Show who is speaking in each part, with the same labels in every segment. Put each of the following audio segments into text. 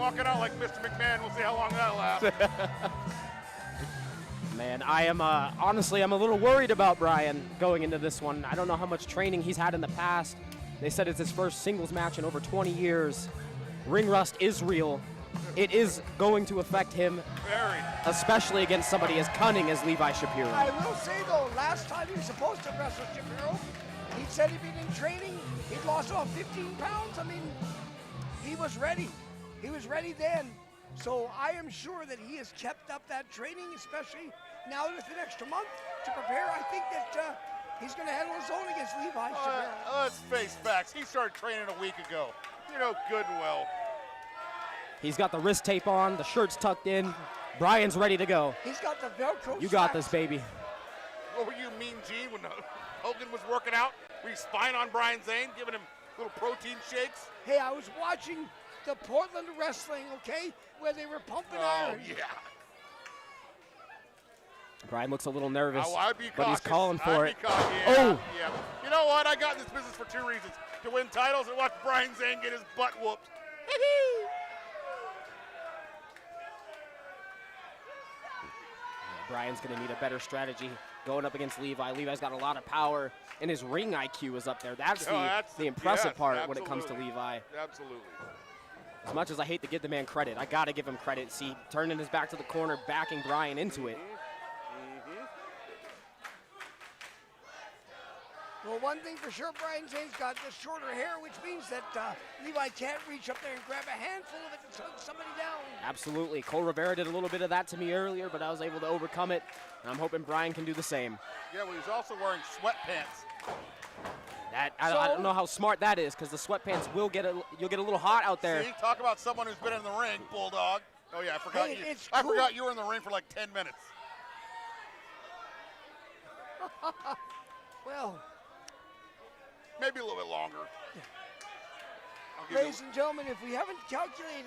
Speaker 1: walking out like Mr. McMahon. We'll see how long that'll last.
Speaker 2: Man, I am honestly, I'm a little worried about Brian going into this one. I don't know how much training he's had in the past. They said it's his first singles match in over 20 years. Ring rust is real. It is going to affect him,
Speaker 1: Very.
Speaker 2: especially against somebody as cunning as Levi Shapiro.
Speaker 3: I will say though, last time he was supposed to wrestle Shapiro, he said he'd been in training, he'd lost about 15 pounds. I mean, he was ready. He was ready then. So I am sure that he has kept up that training, especially now with an extra month to prepare. I think that he's going to handle his own against Levi Shapiro.
Speaker 1: Let's face facts. He started training a week ago. You know good and well.
Speaker 2: He's got the wrist tape on, the shirt's tucked in. Brian's ready to go.
Speaker 3: He's got the Velcro
Speaker 2: You got
Speaker 3: straps.
Speaker 2: this, baby.
Speaker 1: What were you, Mean Gene, when Hogan was working out? Were you spying on Brian Zane, giving him little protein shakes?
Speaker 3: Hey, I was watching the Portland wrestling, okay, where they were pumping iron.
Speaker 1: Yeah.
Speaker 2: Brian looks a little nervous,
Speaker 1: I'd be
Speaker 2: but he's
Speaker 1: cautious.
Speaker 2: calling for
Speaker 1: I'd
Speaker 2: it.
Speaker 1: be cautious.
Speaker 2: Oh!
Speaker 1: Yeah. You know what? I got in this business for two reasons. To win titles and watch Brian Zane get his butt whooped.
Speaker 2: Brian's going to need a better strategy going up against Levi. Levi's got a lot of power, and his ring IQ is up there. That's the impressive part when it comes to Levi.
Speaker 1: Absolutely.
Speaker 2: As much as I hate to give the man credit, I got to give him credit. See, turning his back to the corner, backing Brian into it.
Speaker 3: Well, one thing for sure, Brian Zane's got the shorter hair, which means that Levi can't reach up there and grab a handful of it to hug somebody down.
Speaker 2: Absolutely. Cole Rivera did a little bit of that to me earlier, but I was able to overcome it, and I'm hoping Brian can do the same.
Speaker 1: Yeah, well, he's also wearing sweatpants.
Speaker 2: I don't know how smart that is, because the sweatpants will you'll get a little hot out there.
Speaker 1: See, talk about someone who's been in the ring, Bulldog. Oh yeah, I forgot you. I forgot you were in the ring for like 10 minutes.
Speaker 3: Well,
Speaker 1: maybe a little bit longer.
Speaker 3: Ladies and gentlemen, if we haven't calculated,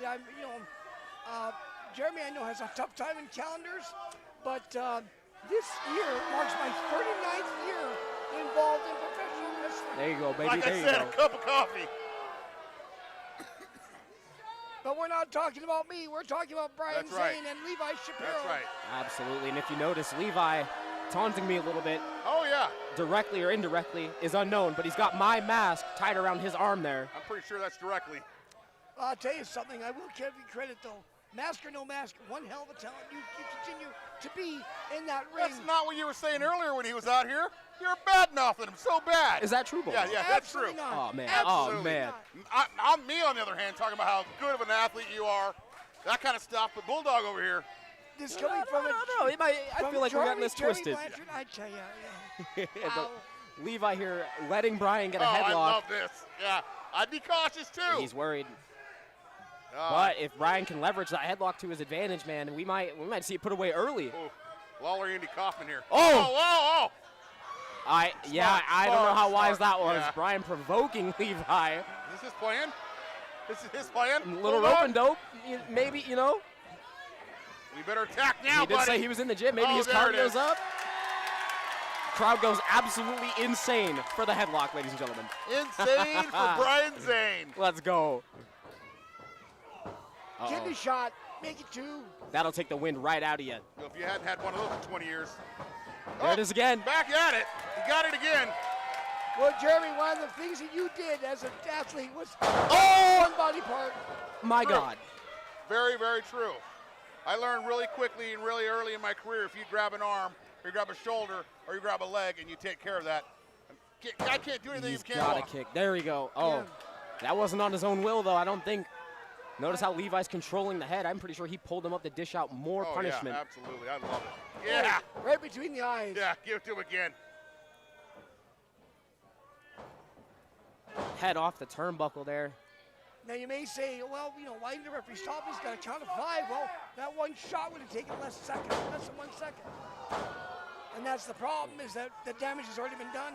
Speaker 3: Jeremy, I know, has a tough time in calendars, but this year marks my 39th year involved in professional wrestling.
Speaker 2: There you go, baby.
Speaker 1: Like I said, a cup of coffee.
Speaker 3: But we're not talking about me. We're talking about Brian Zane and Levi Shapiro.
Speaker 1: That's right.
Speaker 2: Absolutely. And if you notice, Levi taunting me a little bit.
Speaker 1: Oh, yeah.
Speaker 2: Directly or indirectly is unknown, but he's got my mask tied around his arm there.
Speaker 1: I'm pretty sure that's directly.
Speaker 3: I'll tell you something. I will give you credit, though. Mask or no mask, one hell of a talent. You continue to be in that ring.
Speaker 1: That's not what you were saying earlier when he was out here. You're bad mouthing him so bad.
Speaker 2: Is that true, Bull?
Speaker 1: Yeah, that's true.
Speaker 3: Not.
Speaker 2: Oh, man.
Speaker 3: Absolutely
Speaker 2: Oh, man.
Speaker 1: I'm me, on the other hand, talking about how good of an athlete you are, that kind of stuff. But Bulldog over here.
Speaker 3: This coming from
Speaker 2: I feel like we're getting this twisted.
Speaker 3: Blanchard, I tell you,
Speaker 2: But Levi here letting Brian get a headlock.
Speaker 1: I love this. Yeah, I'd be cautious too.
Speaker 2: He's worried. But if Brian can leverage that headlock to his advantage, man, we might see it put away early.
Speaker 1: Lawler Andy Kaufman here.
Speaker 2: Oh! I don't know how wise that was.
Speaker 1: Yeah.
Speaker 2: Brian provoking Levi.
Speaker 1: Is this his plan? This is his plan?
Speaker 2: Little rope and dope, maybe, you know.
Speaker 1: We better attack now,
Speaker 2: He did
Speaker 1: buddy.
Speaker 2: say he was in the gym. Maybe his cardio's up. Crowd goes absolutely insane for the headlock, ladies and gentlemen.
Speaker 1: Insane for Brian Zane.
Speaker 2: Let's go.
Speaker 3: Kidney shot. Make it two.
Speaker 2: That'll take the wind right out of you.
Speaker 1: If you hadn't had one of those in 20 years.
Speaker 2: There it is again.
Speaker 1: Back at it. He got it again.
Speaker 3: Well, Jeremy, one of the things that you did as an athlete was one body part.
Speaker 2: My God.
Speaker 1: Very, very true. I learned really quickly and really early in my career, if you grab an arm, or you grab a shoulder, or you grab a leg, and you take care of that, I can't do anything.
Speaker 2: He's
Speaker 1: you can't
Speaker 2: got a
Speaker 1: walk.
Speaker 2: kick. There we go. Oh, that wasn't on his own will, though, I don't think. Notice how Levi's controlling the head. I'm pretty sure he pulled him up to dish out more punishment.
Speaker 1: Yeah, absolutely. I love it. Yeah.
Speaker 3: Right between the eyes.
Speaker 1: Yeah, give it to him again.
Speaker 2: Head off the turnbuckle there.
Speaker 3: Now you may say, well, why didn't the referee stop? He's got a count of 5. Well, that one shot would have taken less than 1 second. And that's the problem, is that the damage has already been done.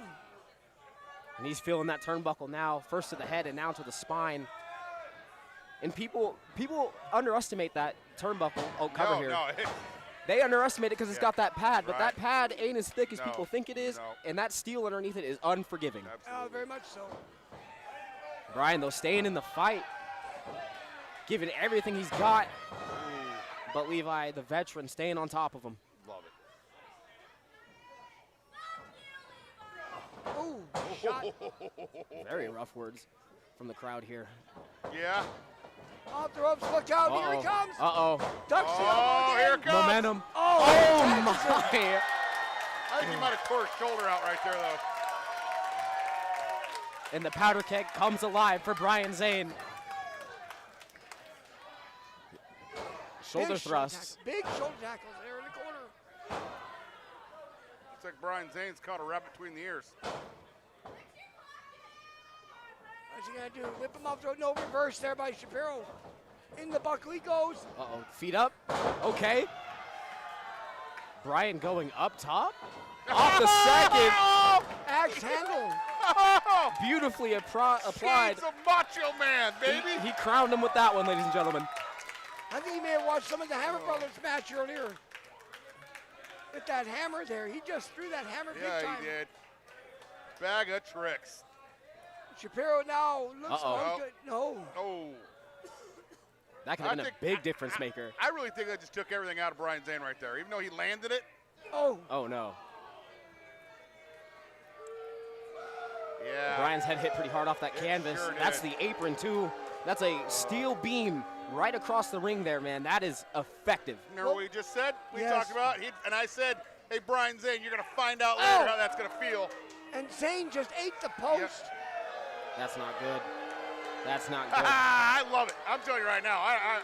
Speaker 2: And he's feeling that turnbuckle now, first to the head and now to the spine. And people underestimate that turnbuckle. Oh, cover here.
Speaker 1: No,
Speaker 2: they underestimate it because it's got that pad, but that pad ain't as thick as people think it is,
Speaker 1: No.
Speaker 2: and that steel underneath it is unforgiving.
Speaker 3: Very much so.
Speaker 2: Brian, though, staying in the fight. giving everything he's got. But Levi, the veteran, staying on top of him.
Speaker 1: Love it.
Speaker 3: Ooh, shot.
Speaker 2: Very rough words from the crowd here.
Speaker 1: Yeah.
Speaker 3: Off the ropes, look out, here he comes.
Speaker 2: Uh-oh.
Speaker 3: Ducks the
Speaker 1: Oh,
Speaker 3: elbow
Speaker 1: here
Speaker 3: again.
Speaker 1: it comes.
Speaker 2: Momentum.
Speaker 3: Oh,
Speaker 2: Oh,
Speaker 3: catches it.
Speaker 2: my.
Speaker 1: I think he might have tore his shoulder out right there, though.
Speaker 2: And the powder keg comes alive for Brian Zane. Shoulder
Speaker 3: Big
Speaker 2: thrusts.
Speaker 3: tackle, big shoulder tackles there in the corner.
Speaker 1: Looks like Brian Zane's caught a rabbit between the ears.
Speaker 3: What's he gonna do? Whip him off the road. No reverse there by Shapiro. In the buckle he goes.
Speaker 2: Uh-oh, feet up. Okay. Brian going up top. Off the second.
Speaker 3: Axe handle.
Speaker 1: Oh,
Speaker 2: Beautifully applied.
Speaker 1: he's a macho man, baby.
Speaker 2: He crowned him with that one, ladies and gentlemen.
Speaker 3: I think you may have watched some of the Hammer Brothers match earlier. With that hammer there. He just threw that hammer big
Speaker 1: Yeah,
Speaker 3: time.
Speaker 1: he did. Bag of tricks.
Speaker 3: Shapiro now looks
Speaker 2: Uh-oh.
Speaker 3: good. No.
Speaker 1: Oh.
Speaker 2: That could have been a big difference maker.
Speaker 1: I really think that just took everything out of Brian Zane right there. Even though he landed it.
Speaker 3: Oh.
Speaker 2: Oh, no.
Speaker 1: Yeah.
Speaker 2: Brian's head hit pretty hard off that
Speaker 1: It
Speaker 2: canvas.
Speaker 1: sure did.
Speaker 2: That's the apron, too. That's a steel beam right across the ring there, man. That is effective.
Speaker 1: Remember what we just said? We
Speaker 3: Yes.
Speaker 1: talked about and I said, hey, Brian Zane, you're going to find out later how that's going to feel.
Speaker 3: And Zane just ate the post.
Speaker 2: That's not good. That's not good.
Speaker 1: I love it. I'm telling you right now. I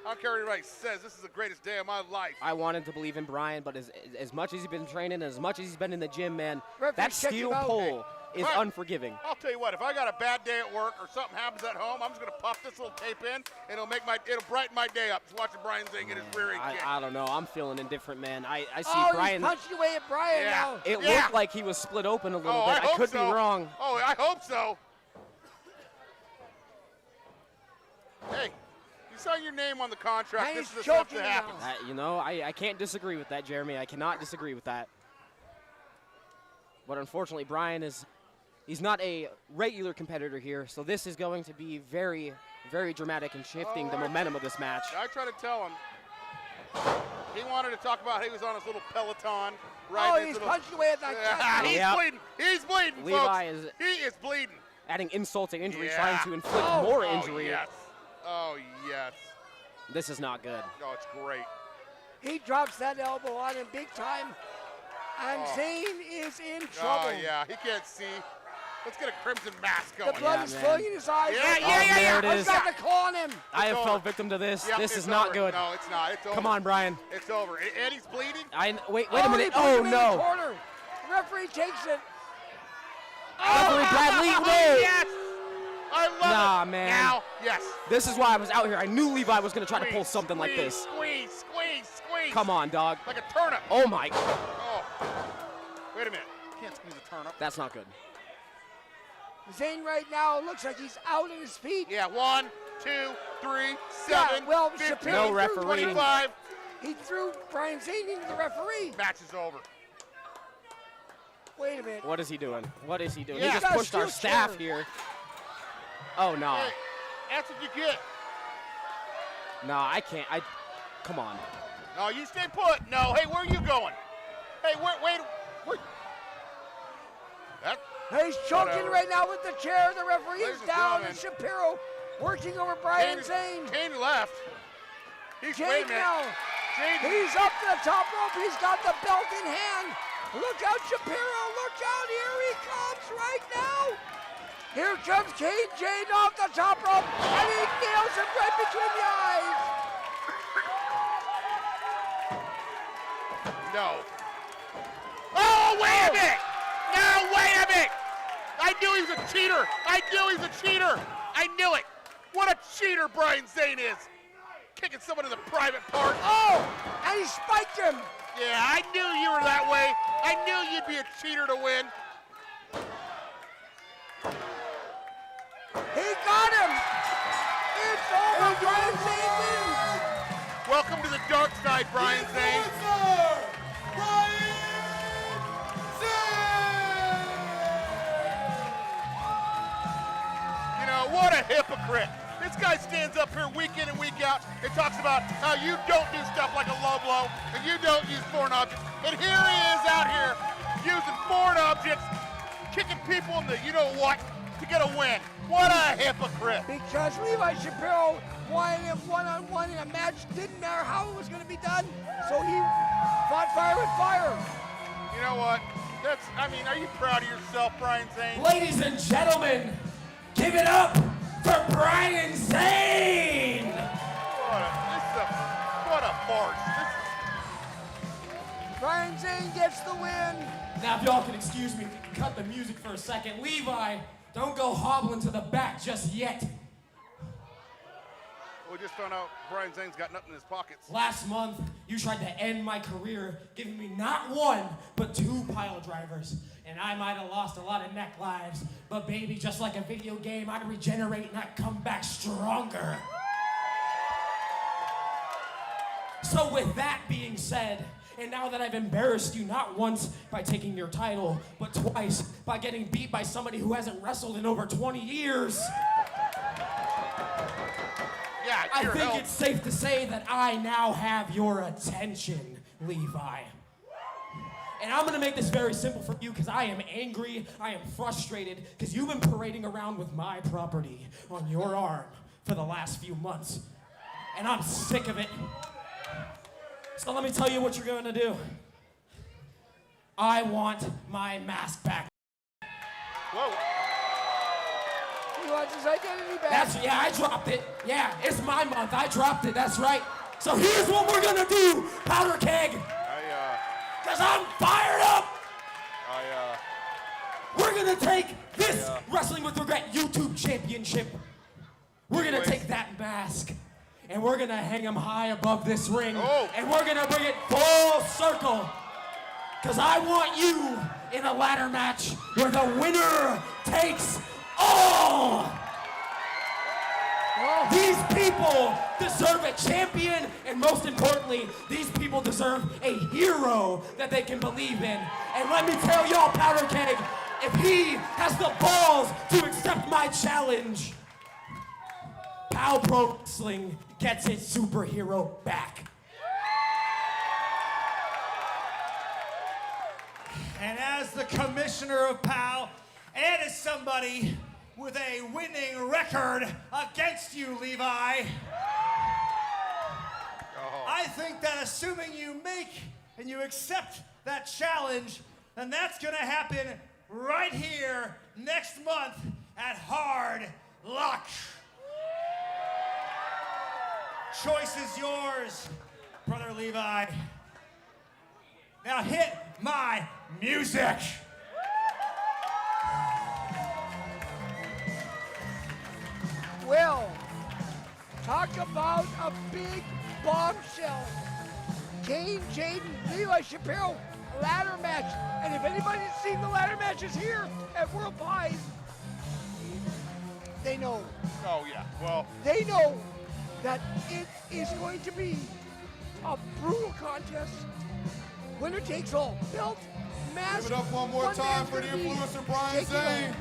Speaker 1: don't care what anybody says. This is the greatest day of my life.
Speaker 2: I wanted to believe in Brian, but as much as he's been training, as much as he's been in the gym, man,
Speaker 3: Referee,
Speaker 2: that
Speaker 3: check
Speaker 2: steel
Speaker 3: him out.
Speaker 2: pole is
Speaker 1: Right.
Speaker 2: unforgiving.
Speaker 1: I'll tell you what, if I got a bad day at work or something happens at home, I'm just gonna pop this little tape in and it'll brighten my day up. Just watching Brian Zane get his rear end kicked.
Speaker 2: I don't know. I'm feeling indifferent, man. I see
Speaker 3: Oh,
Speaker 2: Brian.
Speaker 3: he's punching away at Brian
Speaker 1: Yeah.
Speaker 3: now.
Speaker 2: It
Speaker 1: Yeah.
Speaker 2: looked like he was split open a little
Speaker 1: Oh,
Speaker 2: bit.
Speaker 1: I hope
Speaker 2: could
Speaker 1: so.
Speaker 2: be wrong.
Speaker 1: Oh, I hope so. Hey, you saw your name on the contract.
Speaker 3: And
Speaker 1: This
Speaker 3: he's
Speaker 1: is the stuff
Speaker 3: choking
Speaker 1: that
Speaker 3: now.
Speaker 1: happens.
Speaker 2: I can't disagree with that, Jeremy. I cannot disagree with that. But unfortunately, Brian he's not a regular competitor here, so this is going to be very, very dramatic in shifting the momentum of this match.
Speaker 1: I tried to tell him. He wanted to talk about how he was on his little Peloton. Right.
Speaker 3: Oh, he's punching away at that.
Speaker 1: He's
Speaker 2: Yep.
Speaker 1: bleeding. He's bleeding,
Speaker 2: Levi
Speaker 1: folks.
Speaker 2: is
Speaker 1: He is bleeding.
Speaker 2: adding insult to injury,
Speaker 1: Yeah.
Speaker 2: trying to inflict
Speaker 3: Oh.
Speaker 2: more
Speaker 1: Oh,
Speaker 2: injury.
Speaker 1: yes. Oh, yes.
Speaker 2: This is not good.
Speaker 1: Oh, it's great.
Speaker 3: He drops that elbow on him big time. And Zane is in trouble.
Speaker 1: Oh, yeah. He can't see. Let's get a crimson mask
Speaker 3: The
Speaker 1: going.
Speaker 3: blood
Speaker 2: Yeah,
Speaker 3: is
Speaker 2: man.
Speaker 3: flowing in his eyes.
Speaker 1: Yeah,
Speaker 3: Oh,
Speaker 2: there it
Speaker 3: He's
Speaker 2: is.
Speaker 3: got the claw on him.
Speaker 2: I have
Speaker 1: over.
Speaker 2: fell victim to this.
Speaker 1: Yep,
Speaker 2: This
Speaker 1: it's
Speaker 2: is not
Speaker 1: over.
Speaker 2: good.
Speaker 1: No, it's not. It's over.
Speaker 2: Come on, Brian.
Speaker 1: It's over. Eddie's bleeding.
Speaker 2: Wait a
Speaker 3: He
Speaker 2: minute.
Speaker 3: puts
Speaker 2: Oh,
Speaker 3: him in the
Speaker 2: no.
Speaker 3: corner. Referee takes it.
Speaker 2: Referee Bradley, no.
Speaker 1: Yes. I love
Speaker 2: Nah,
Speaker 1: it.
Speaker 2: man.
Speaker 1: Now, yes.
Speaker 2: This is why I was out here. I knew Levi was going to try to pull
Speaker 1: Squeeze,
Speaker 2: something like
Speaker 1: squeeze,
Speaker 2: this.
Speaker 1: Squeeze, squeeze, squeeze.
Speaker 2: Come on, dog.
Speaker 1: Like a turnip.
Speaker 2: Oh, my.
Speaker 1: Oh. Wait a minute. Can't squeeze a turnip.
Speaker 2: That's not good.
Speaker 3: Zane right now looks like he's out on his feet.
Speaker 1: Yeah, 1, 2, 3, 7,
Speaker 3: well,
Speaker 1: 15,
Speaker 3: Shapiro
Speaker 2: No referee.
Speaker 1: 25.
Speaker 3: He threw Brian Zane into the referee.
Speaker 1: Match is over.
Speaker 3: Wait a minute.
Speaker 2: What is he doing? What is he doing?
Speaker 1: Yeah.
Speaker 2: He just
Speaker 3: Got a
Speaker 2: pushed our
Speaker 3: steel
Speaker 2: staff
Speaker 3: chair.
Speaker 2: here. Oh, no.
Speaker 1: Hey, that's what you get.
Speaker 2: No, I can't. Come on.
Speaker 1: No, you stay put. No, hey, where are you going? Hey, wait. That,
Speaker 3: He's choking
Speaker 1: Whatever.
Speaker 3: right now with the chair. The referee
Speaker 1: Ladies
Speaker 3: is
Speaker 1: and
Speaker 3: down,
Speaker 1: gentlemen.
Speaker 3: and Shapiro working over Brian Zane.
Speaker 1: Kane left. Wait a
Speaker 3: Jake
Speaker 1: minute.
Speaker 3: now.
Speaker 1: Jane,
Speaker 3: He's up to the top rope. He's got the belt in hand. Look out, Shapiro. Look out. Here he comes right now. Here comes Kane Jane off the top rope, and he nails him right between the eyes.
Speaker 1: No. Oh, wait a minute. No, wait a minute. I knew he was a cheater. I knew it. What a cheater Brian Zane is. Kicking someone in the private part.
Speaker 3: Oh, and he spiked him.
Speaker 1: Yeah, I knew you were that way. I knew you'd be a cheater to win.
Speaker 3: He got him. It's over. Brian Zane wins.
Speaker 1: Welcome to the dark side, Brian Zane. You know, what a hypocrite. This guy stands up here week in and week out and talks about how you don't do stuff like a low blow and you don't use foreign objects. And here he is out here using foreign objects, kicking people in the you-know-what to get a win. What a hypocrite.
Speaker 3: Because Levi Shapiro wanted him one-on-one in a match. Didn't matter how it was going to be done. So he fought fire with fire.
Speaker 1: You know what? Are you proud of yourself, Brian Zane?
Speaker 4: Ladies and gentlemen, give it up for Brian Zane!
Speaker 1: What a farce.
Speaker 3: Brian Zane gets the win.
Speaker 4: Now, if y'all can excuse me, cut the music for a second. Levi, don't go hobbling to the back just yet.
Speaker 1: We just found out Brian Zane's got nothing in his pockets.
Speaker 4: Last month, you tried to end my career, giving me not one, but 2 pile drivers. And I might have lost a lot of neck lives, but baby, just like a video game, I'd regenerate and I'd come back stronger. So with that being said, and now that I've embarrassed you not once by taking your title, but twice by getting beat by somebody who hasn't wrestled in over 20 years,
Speaker 1: Yeah,
Speaker 4: I think it's safe to say that I now have your attention, Levi. And I'm gonna make this very simple for you because I am angry, I am frustrated, because you've been parading around with my property on your arm for the last few months. And I'm sick of it. So let me tell you what you're gonna do. I want my mask back.
Speaker 1: Whoa.
Speaker 3: He wants his identity back.
Speaker 4: Yeah, I dropped it. Yeah, it's my month. I dropped it. That's right. So here's what we're gonna do, Powder Keg. Because I'm fired up. We're gonna take this Wrestling with Regret YouTube Championship. We're gonna take that mask and we're gonna hang him high above this ring. And we're gonna bring it full circle. Because I want you in a ladder match where the winner takes all. These people deserve a champion, and most importantly, these people deserve a hero that they can believe in. And let me tell y'all, Powder Keg, if he has the balls to accept my challenge, POW Pro Wrestling gets its superhero back.
Speaker 5: And as the commissioner of POW, and as somebody with a winning record against you, Levi, I think that assuming you make and you accept that challenge, then that's gonna happen right here next month at Hard Luck. Choice is yours, Brother Levi. Now hit my music.
Speaker 3: Well, talk about a big bombshell. Kane, Jaden, Levi Shapiro, ladder match. And if anybody's seen the ladder matches here at World Pies, they know.
Speaker 1: Oh, yeah. Well,
Speaker 3: They know that it is going to be a brutal contest. Winner takes all. Belt, mask.
Speaker 6: Give it up one more time for the
Speaker 3: man's gonna be
Speaker 6: influencer, Brian
Speaker 3: taking
Speaker 6: Zane.
Speaker 3: on